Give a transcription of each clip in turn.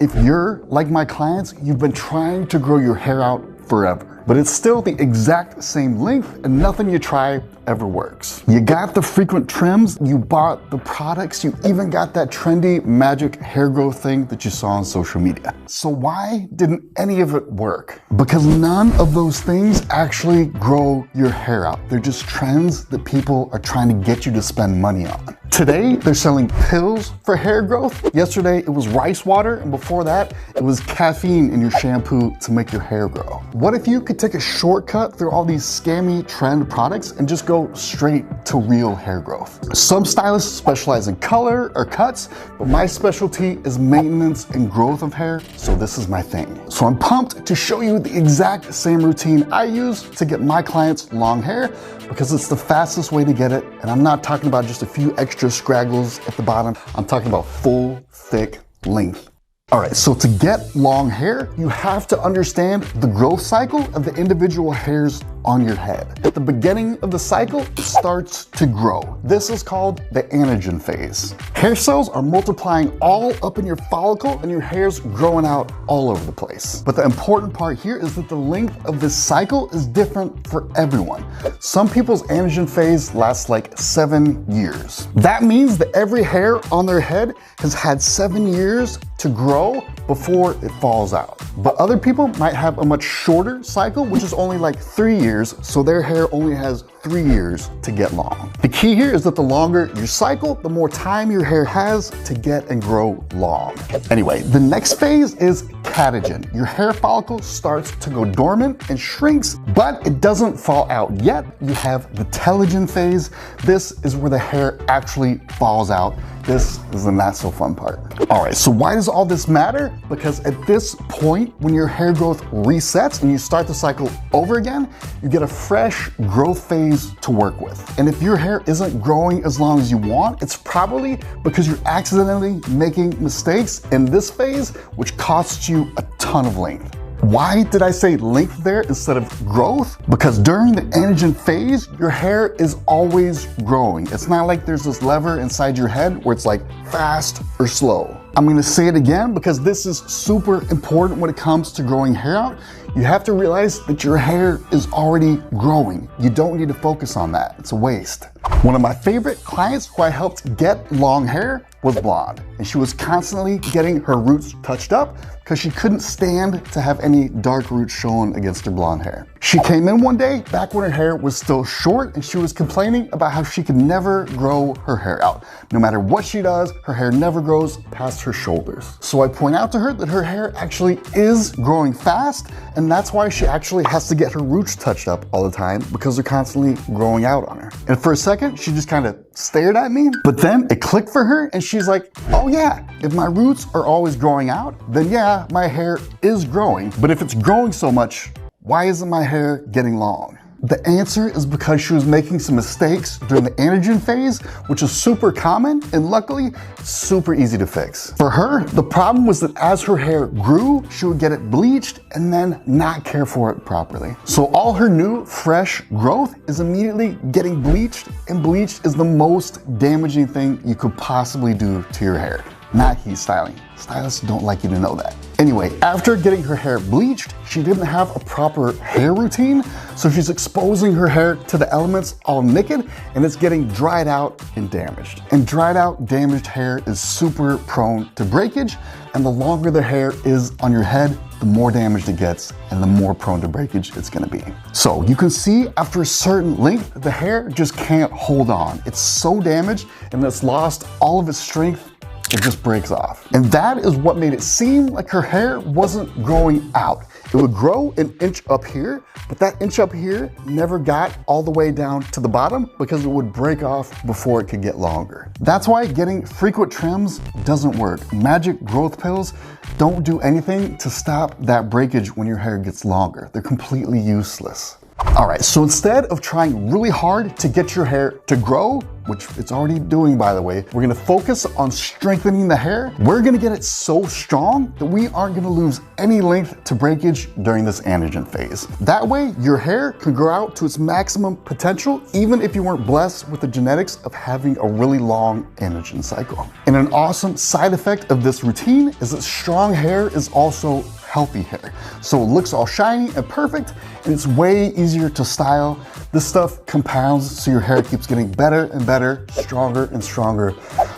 If you're like my clients, you've been trying to grow your hair out forever, but it's still the exact same length and nothing you try ever works. You got the frequent trims, you bought the products, you even got that trendy magic hair growth thing that you saw on social media. So why didn't any of it work? Because none of those things actually grow your hair out. They're just trends that people are trying to get you to spend money on. Today, they're selling pills for hair growth. Yesterday, it was rice water, and before that, it was caffeine in your shampoo to make your hair grow. What if you could take a shortcut through all these scammy trend products and just go straight to real hair growth? Some stylists specialize in color or cuts, but my specialty is maintenance and growth of hair, so this is my thing. So I'm pumped to show you the exact same routine I use to get my clients long hair, because it's the fastest way to get it, and I'm not talking about just a few extra scraggles at the bottom. I'm talking about full, thick length. All right, so to get long hair, you have to understand the growth cycle of the individual hairs on your head. At the beginning of the cycle, it starts to grow. This is called the anagen phase. Hair cells are multiplying all up in your follicle and your hair's growing out all over the place. But the important part here is that the length of this cycle is different for everyone. Some people's anagen phase lasts like 7 years. That means that every hair on their head has had 7 years to grow before it falls out. But other people might have a much shorter cycle, which is only like 3 years, so their hair only has 3 years to get long. The key here is that the longer your cycle, the more time your hair has to get and grow long. Anyway, the next phase is catagen. Your hair follicle starts to go dormant and shrinks, but it doesn't fall out yet. You have the telogen phase. This is where the hair actually falls out. This is the not so fun part. All right, so why does all this matter? Because at this point, when your hair growth resets and you start the cycle over again, you get a fresh growth phase to work with. And if your hair isn't growing as long as you want, it's probably because you're accidentally making mistakes in this phase, which costs you a ton of length. Why did I say length there instead of growth? Because during the anagen phase, your hair is always growing. It's not like there's this lever inside your head where it's like fast or slow. I'm gonna say it again because this is super important when it comes to growing hair out. You have to realize that your hair is already growing. You don't need to focus on that. It's a waste. One of my favorite clients who I helped get long hair was blonde, and she was constantly getting her roots touched up because she couldn't stand to have any dark roots shown against her blonde hair. She came in one day back when her hair was still short, and she was complaining about how she could never grow her hair out. No matter what she does, her hair never grows past her shoulders. So I point out to her that her hair actually is growing fast, and that's why she actually has to get her roots touched up all the time, because they're constantly growing out on her. And for a second, she just kind of stared at me, but then it clicked for her, and she's like, oh yeah, if my roots are always growing out, then yeah, my hair is growing. But if it's growing so much, why isn't my hair getting long? The answer is because she was making some mistakes during the anagen phase, which is super common and luckily super easy to fix. For her, the problem was that as her hair grew, she would get it bleached and then not care for it properly. So all her new fresh growth is immediately getting bleached, and bleached is the most damaging thing you could possibly do to your hair. Not heat styling. Stylists don't like you to know that. Anyway, after getting her hair bleached, she didn't have a proper hair routine, so she's exposing her hair to the elements all naked, and it's getting dried out and damaged. And dried out, damaged hair is super prone to breakage, and the longer the hair is on your head, the more damaged it gets and the more prone to breakage it's gonna be. So you can see after a certain length, the hair just can't hold on. It's so damaged and it's lost all of its strength, it just breaks off. And that is what made it seem like her hair wasn't growing out. It would grow an inch up here, but that inch up here never got all the way down to the bottom because it would break off before it could get longer. That's why getting frequent trims doesn't work. Magic growth pills don't do anything to stop that breakage when your hair gets longer. They're completely useless. All right, so instead of trying really hard to get your hair to grow, which it's already doing, by the way, we're gonna focus on strengthening the hair. We're gonna get it so strong that we aren't gonna lose any length to breakage during this anagen phase. That way, your hair can grow out to its maximum potential, even if you weren't blessed with the genetics of having a really long anagen cycle. And an awesome side effect of this routine is that strong hair is also healthy hair. So it looks all shiny and perfect, and it's way easier to style. This stuff compounds so your hair keeps getting better and better, stronger and stronger,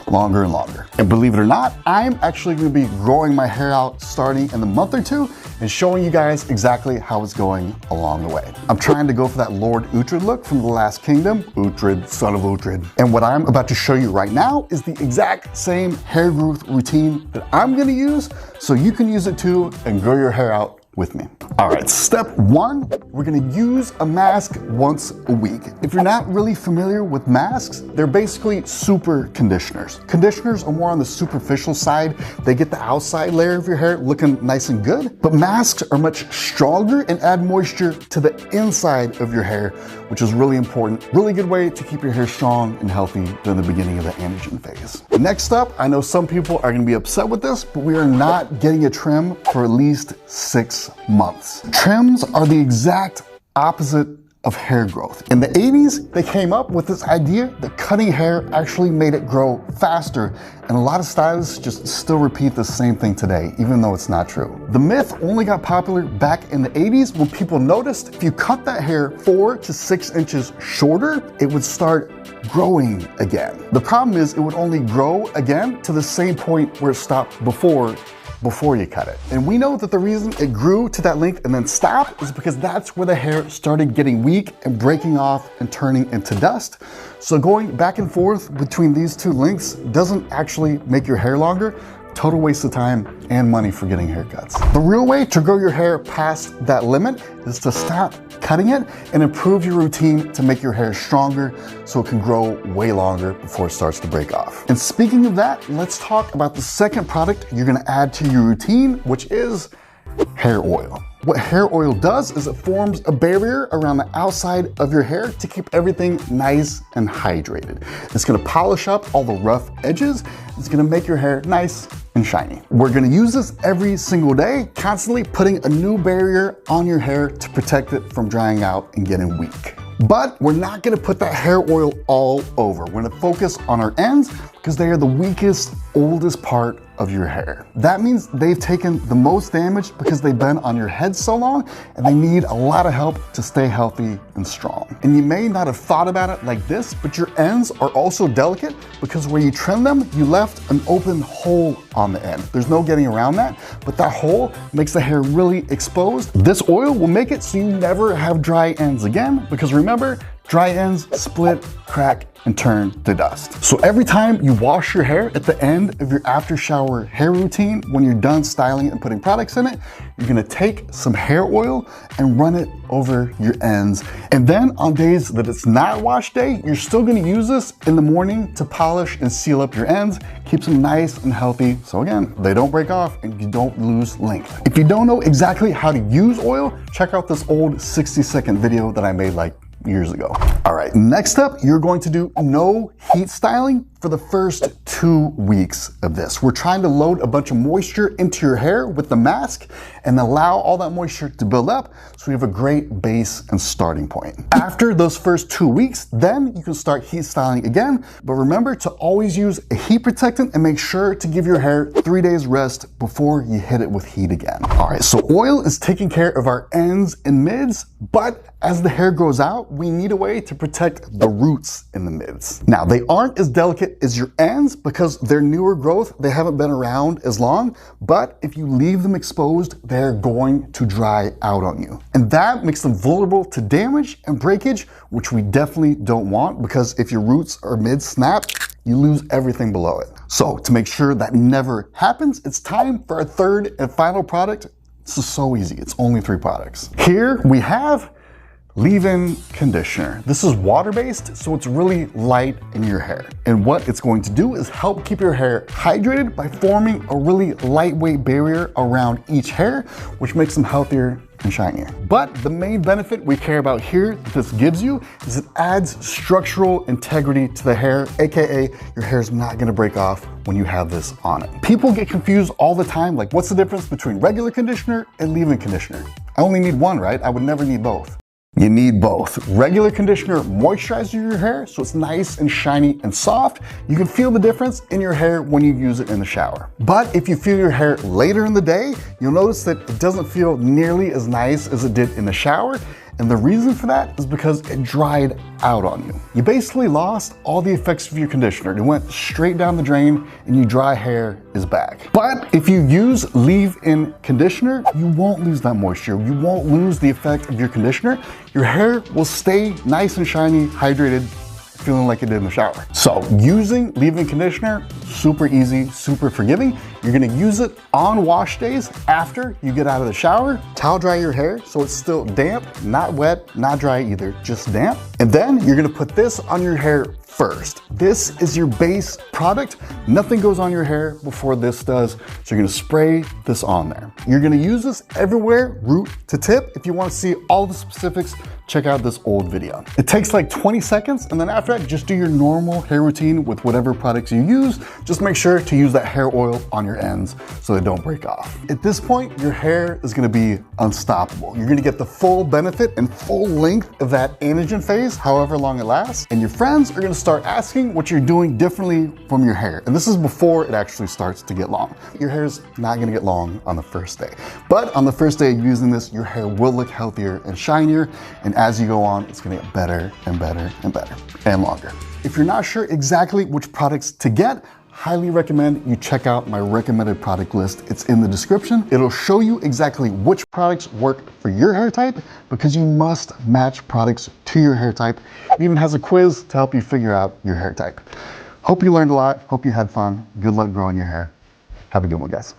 longer and longer. And believe it or not, I'm actually gonna be growing my hair out starting in a month or two and showing you guys exactly how it's going along the way. I'm trying to go for that Lord Uhtred look from The Last Kingdom. Uhtred, son of Uhtred. And what I'm about to show you right now is the exact same hair growth routine that I'm gonna use, so you can use it too and grow your hair out with me. All right, step one, we're gonna use a mask once a week. If you're not really familiar with masks, they're basically super conditioners. Conditioners are more on the superficial side. They get the outside layer of your hair looking nice and good, but masks are much stronger and add moisture to the inside of your hair, which is really important. Really good way to keep your hair strong and healthy during the beginning of the anagen phase. Next up, I know some people are gonna be upset with this, but we are not getting a trim for at least 6 months. Trims are the exact opposite of hair growth. In the 80s, they came up with this idea that cutting hair actually made it grow faster, and a lot of stylists just still repeat the same thing today, even though it's not true. The myth only got popular back in the 80s when people noticed if you cut that hair 4 to 6 inches shorter, it would start growing again. The problem is it would only grow again to the same point where it stopped before you cut it. And we know that the reason it grew to that length and then stopped is because that's where the hair started getting weak and breaking off and turning into dust. So going back and forth between these two lengths doesn't actually make your hair longer. Total waste of time and money for getting haircuts. The real way to grow your hair past that limit is to stop cutting it and improve your routine to make your hair stronger so it can grow way longer before it starts to break off. And speaking of that, let's talk about the second product you're gonna add to your routine, which is hair oil. What hair oil does is it forms a barrier around the outside of your hair to keep everything nice and hydrated. It's gonna polish up all the rough edges. It's gonna make your hair nice and shiny. We're gonna use this every single day, constantly putting a new barrier on your hair to protect it from drying out and getting weak. But we're not gonna put that hair oil all over. We're gonna focus on our ends because they are the weakest, oldest part of your hair. That means they've taken the most damage because they've been on your head so long and they need a lot of help to stay healthy and strong. And you may not have thought about it like this, but your ends are also delicate because where you trim them, you left an open hole on the end. There's no getting around that, but that hole makes the hair really exposed. This oil will make it so you never have dry ends again, because remember, dry ends split, crack, and turn to dust. So every time you wash your hair at the end of your after shower hair routine, when you're done styling it and putting products in it, you're gonna take some hair oil and run it over your ends. And then on days that it's not wash day, you're still gonna use this in the morning to polish and seal up your ends, keeps them nice and healthy. So again, they don't break off and you don't lose length. If you don't know exactly how to use oil, check out this old 60-second video that I made like years ago. All right, next up, you're going to do no heat styling for the first 2 weeks of this. We're trying to load a bunch of moisture into your hair with the mask and allow all that moisture to build up so we have a great base and starting point. After those first 2 weeks, then you can start heat styling again, but remember to always use a heat protectant and make sure to give your hair 3 days rest before you hit it with heat again. All right, so oil is taking care of our ends and mids, but as the hair grows out, we need a way to protect the roots in the mids. Now, they aren't as delicate as your ends because they're newer growth, they haven't been around as long, but if you leave them exposed, they're going to dry out on you. And that makes them vulnerable to damage and breakage, which we definitely don't want, because if your roots or mids snap, you lose everything below it. So to make sure that never happens, it's time for our third and final product. This is so easy, it's only 3 products. Here we have leave-in conditioner. This is water-based, so it's really light in your hair. And what it's going to do is help keep your hair hydrated by forming a really lightweight barrier around each hair, which makes them healthier and shinier. But the main benefit we care about here that this gives you is it adds structural integrity to the hair, aka your hair is not gonna break off when you have this on it. People get confused all the time, like what's the difference between regular conditioner and leave-in conditioner? I only need one, right? I would never need both. You need both. Regular conditioner moisturizes your hair so it's nice and shiny and soft. You can feel the difference in your hair when you use it in the shower. But if you feel your hair later in the day, you'll notice that it doesn't feel nearly as nice as it did in the shower. And the reason for that is because it dried out on you. You basically lost all the effects of your conditioner. It went straight down the drain and your dry hair is back. But if you use leave-in conditioner, you won't lose that moisture. You won't lose the effect of your conditioner. Your hair will stay nice and shiny, hydrated, feeling like it did in the shower. So using leave-in conditioner, super easy, super forgiving. You're gonna use it on wash days after you get out of the shower. Towel dry your hair so it's still damp, not wet, not dry either, just damp. And then you're gonna put this on your hair first. This is your base product. Nothing goes on your hair before this does. So you're gonna spray this on there. You're gonna use this everywhere, root to tip. If you wanna see all the specifics, check out this old video. It takes like 20 seconds, and then after that, just do your normal hair routine with whatever products you use. Just make sure to use that hair oil on your ends so they don't break off. At this point, your hair is gonna be unstoppable. You're gonna get the full benefit and full length of that anagen phase, however long it lasts, and your friends are gonna start asking what you're doing differently from your hair. And this is before it actually starts to get long. Your hair's not gonna get long on the first day. But on the first day of using this, your hair will look healthier and shinier, and as you go on, it's gonna get better and better and better and longer. If you're not sure exactly which products to get, highly recommend you check out my recommended product list. It's in the description. It'll show you exactly which products work for your hair type, because you must match products to your hair type. It even has a quiz to help you figure out your hair type. Hope you learned a lot. Hope you had fun. Good luck growing your hair. Have a good one, guys.